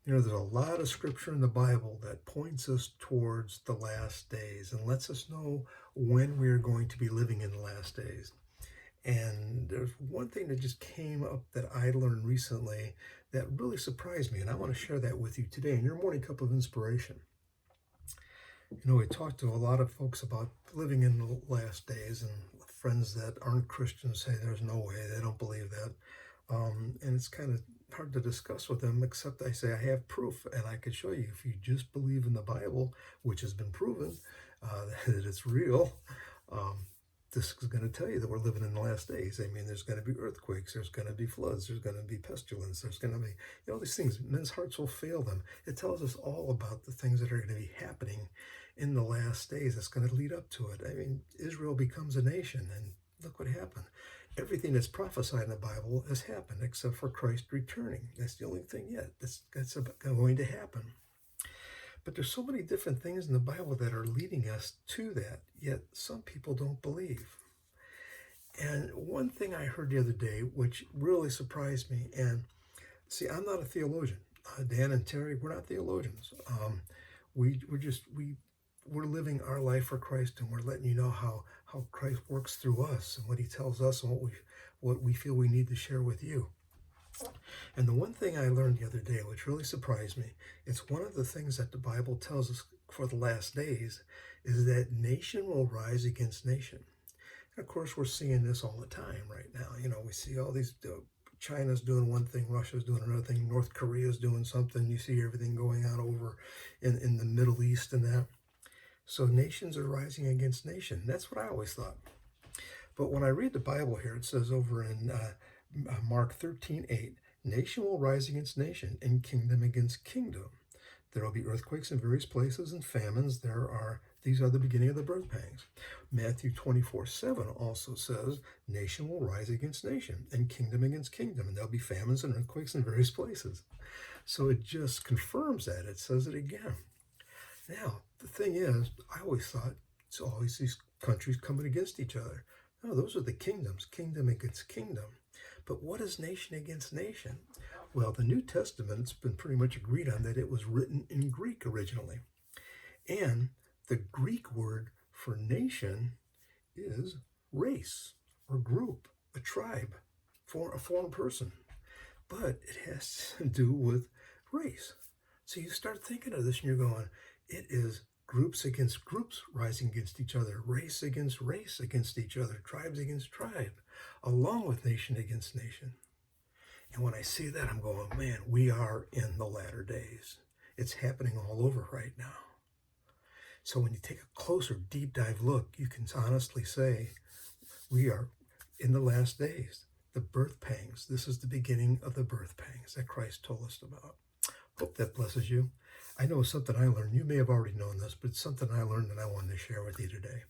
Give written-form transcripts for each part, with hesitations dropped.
You know, there's a lot of scripture in the Bible that points us towards the last days and lets us know when we're going to be living in the last days. And there's one thing that just came up that I learned recently that really surprised me, and I want to share that with you today in your morning cup of inspiration. You know, we talked to a lot of folks about living in the last days, and friends that aren't Christians say there's no way, they don't believe that. And it's kind of hard to discuss with them, except I say I have proof, and I can show you if you just believe in the Bible, which has been proven that it's real. Um, this is going to tell you that we're living in the last days. I mean, there's going to be earthquakes, there's going to be floods, there's going to be pestilence, there's going to be, these things. Men's hearts will fail them. It tells us all about the things that are going to be happening in the last days that's going to lead up to it. I mean, Israel becomes a nation, and look what happened. Everything that's prophesied in the Bible has happened except for Christ returning. That's the only thing yet that's going to happen. But there's so many different things in the Bible that are leading us to that, yet some people don't believe. And one thing I heard the other day, which really surprised me, and see, I'm not a theologian. Dan and Terry, we're not theologians. We're living our life for Christ, and we're letting you know how Christ works through us and what He tells us and what we feel we need to share with you. And the one thing I learned the other day, which really surprised me, it's one of the things that the Bible tells us for the last days, is that nation will rise against nation. And of course, we're seeing this all the time right now. You know, we see all these. China's doing one thing, Russia's doing another thing, North Korea's doing something. You see everything going on over in the Middle East and that. So nations are rising against nation. That's what I always thought. But when I read the Bible here, it says over in Mark 13:8, nation will rise against nation and kingdom against kingdom. There will be earthquakes in various places and famines. These are the beginning of the birth pangs. Matthew 24:7 also says, nation will rise against nation and kingdom against kingdom, and there'll be famines and earthquakes in various places. So it just confirms that. It says it again. Now, the thing is, I always thought it's always these countries coming against each other. No, those are the kingdoms, kingdom against kingdom. But what is nation against nation? Well, the New Testament's been pretty much agreed on that it was written in Greek originally. And the Greek word for nation is race or group, a tribe, for a foreign person. But it has to do with race. So you start thinking of this and you're going, it is groups against groups rising against each other, race against each other, tribes against tribe, along with nation against nation. And when I see that, I'm going, man, we are in the latter days. It's happening all over right now. So when you take a closer, deep dive look, you can honestly say we are in the last days. The birth pangs. This is the beginning of the birth pangs that Christ told us about. Hope that blesses you. I know something I learned. You may have already known this, but it's something I learned that I wanted to share with you today.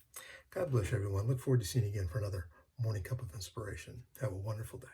God bless everyone. Look forward to seeing you again for another morning cup of inspiration. Have a wonderful day.